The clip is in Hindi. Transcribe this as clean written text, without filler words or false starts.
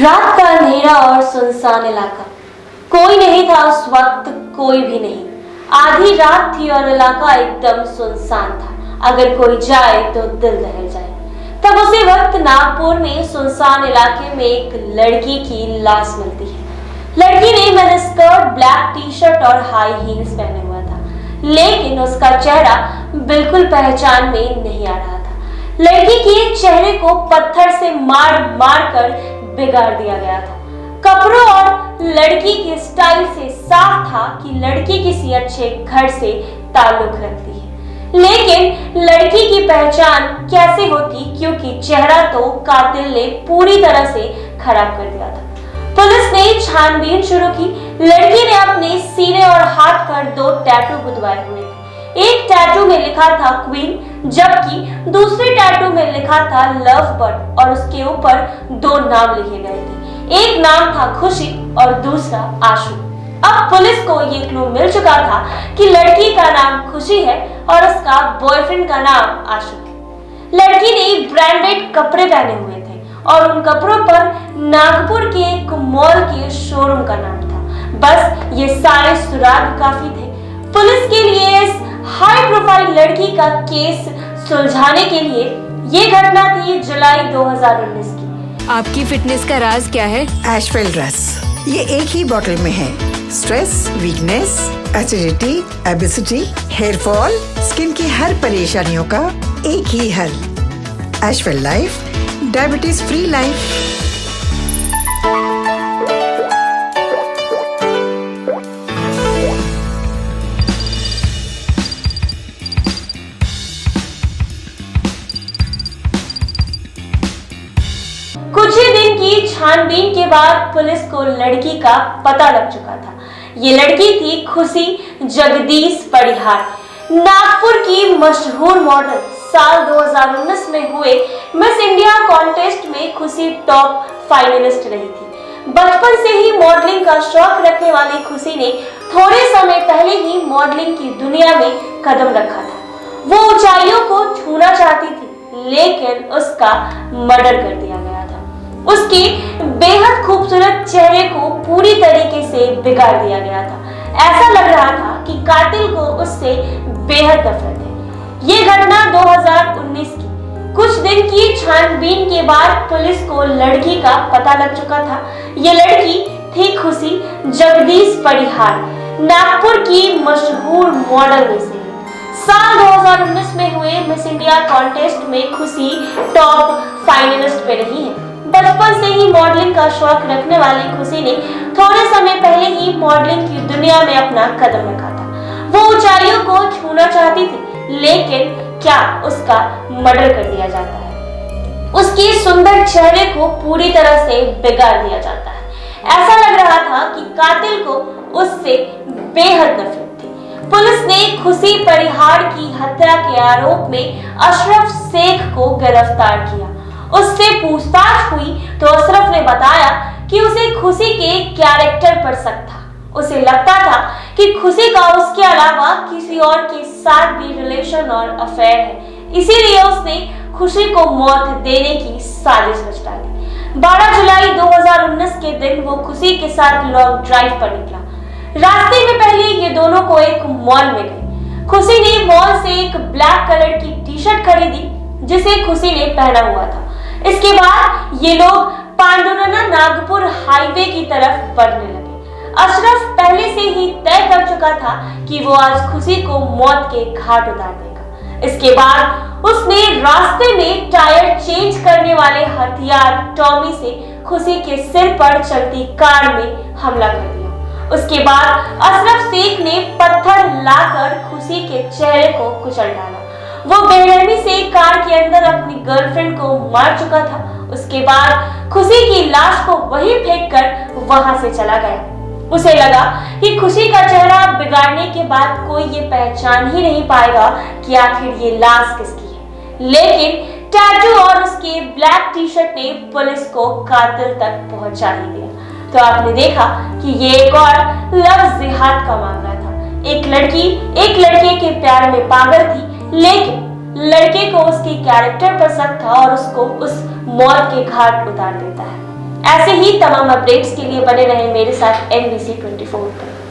रात का अंधेरा और सुनसान इलाका। कोई नहीं था उस वक्त, कोई भी नहीं। आधी रात थी और इलाका एकदम सुनसान था। अगर कोई जाए तो दिल दहल जाए। तब उसी वक्त नागपुर में सुनसान इलाके में एक लड़की की लाश मिलती है। लड़की ने मैंने स्कर्ट, ब्लैक टी शर्ट और हाई हील्स पहने हुआ था, लेकिन उसका चेहरा बिल्कुल पहचान में नहीं आ रहा था। लड़की के चेहरे को पत्थर से मार मार कर बिगाड़ दिया गया था। कपड़ों और लड़की के स्टाइल से साफ था कि लड़की किसी अच्छे घर से ताल्लुक रखती है, लेकिन लड़की की पहचान कैसे होती, क्योंकि चेहरा तो कातिल ने पूरी तरह से खराब कर दिया था। पुलिस ने छानबीन शुरू की। लड़की ने अपने सीने और हाथ पर 2 टैटू गुदवाए हुए थे। एक टैटू में लिखा था क्वीन, जबकि दूसरे टैटू में लिखा था लव बर्ड और उसके ऊपर 2 नाम लिखे गए थे। एक नाम था खुशी और दूसरा आशु। अब पुलिस को ये क्लू मिल चुका था कि लड़की का नाम खुशी है और उसका बॉयफ्रेंड का नाम आशु है। लड़की ने ब्रांडेड कपड़े पहने हुए थे और उन कपड़ों पर नागपुर के एक मॉल के शोरूम का नाम था। बस ये सारे सुराग काफी थे पुलिस के लिए इस हाई प्रोफाइल लड़की का केस सुलझाने के लिए। ये घटना थी जुलाई 2019 की। आपकी फिटनेस का राज क्या है? एशवेल रस, ये एक ही बोतल में है। Stress, weakness, acidity, obesity, hair fall, skin की हर परेशानियों का एक ही हल। एशवेल लाइफ, डायबिटीज फ्री लाइफ। कुछ ही दिन की छानबीन के बाद पुलिस को लड़की का पता लग चुका था। ये लड़की थी खुशी जगदीश परिहार, नागपुर की मशहूर मॉडल। साल 2019 में हुए मिस इंडिया कॉन्टेस्ट में खुशी टॉप फाइनलिस्ट रही थी। बचपन से ही मॉडलिंग का शौक रखने वाली खुशी ने थोड़े समय पहले ही मॉडलिंग की दुनिया में कदम रखा था। वो ऊंचाइयों को छूना चाहती थी, लेकिन उसका मर्डर कर दिया गया था। उसके बेहद खूबसूरत चेहरे को पूरी तरीके से बिगाड़ दिया गया था। ऐसा लग रहा था कि कातिल को उससे बेहद नफरत है। ये घटना 2019 की। कुछ दिन की छानबीन के बाद पुलिस को लड़की का पता लग चुका था। ये लड़की थी खुशी जगदीश परिहार, नागपुर की मशहूर मॉडल में से। साल 2019 में हुए मिस इंडिया कॉन्टेस्ट में खुशी टॉप फाइनलिस्ट पे रही है। बचपन से ही मॉडलिंग का शौक रखने वाली खुशी ने थोड़े समय पहले ही मॉडलिंग की दुनिया में अपना कदम रखा था। वो ऊंचाइयों को छूना चाहती थी, लेकिन क्या उसका मर्डर कर दिया जाता है। उसके सुंदर चेहरे को पूरी तरह से बिगाड़ दिया जाता है। ऐसा लग रहा था कि कातिल को उससे बेहद नफरत थी। पुलिस ने खुशी परिहार की हत्या के आरोप में अशरफ शेख को गिरफ्तार किया। उससे पूछताछ हुई तो अशरफ ने बताया कि उसे खुशी के कैरेक्टर पर शक था। उसे लगता था कि खुशी का उसके अलावा किसी और के साथ भी रिलेशन और अफेयर है, इसीलिए उसने खुशी को मौत देने की साजिश रच डाली। 12 जुलाई 2019 के दिन वो खुशी के साथ लॉन्ग ड्राइव पर निकला। रास्ते में पहले ये दोनों को एक मॉल में गए। खुशी ने मॉल से एक ब्लैक कलर की टी शर्ट खरीदी, जिसे खुशी ने पहना हुआ था। इसके बाद ये लोग पांडुरना नागपुर हाईवे की तरफ बढ़ने लगे। अशरफ पहले से ही तय कर चुका था कि वो आज खुशी को मौत के घाट उतार देगा। इसके बाद उसने रास्ते में टायर चेंज करने वाले हथियार टॉमी से खुशी के सिर पर चलती कार में हमला कर दिया। उसके बाद अशरफ शेख ने पत्थर लाकर खुशी के चेहरे को कुचल डाला। वो बेरहमी से कार के अंदर अपनी गर्लफ्रेंड को मार चुका था। उसके बाद खुशी की लाश को वहीं फेंककर वहां से चला गया। उसे लगा कि खुशी का चेहरा बिगाड़ने के बाद कोई ये पहचान ही नहीं पाएगा कि आखिर ये लाश किसकी है, लेकिन टैटू और उसके ब्लैक टी शर्ट ने पुलिस को कातिल तक पहुंचा ही दिया। तो आपने देखा कि ये एक और लव जिहाद का मामला था। एक लड़की एक लड़के के प्यार में पागल थी, लेकिन लड़के को उसके कैरेक्टर पर शक था और उसको उस मौत के घाट उतार देता है। ऐसे ही तमाम अपडेट्स के लिए बने रहें मेरे साथ NBC 24 पर।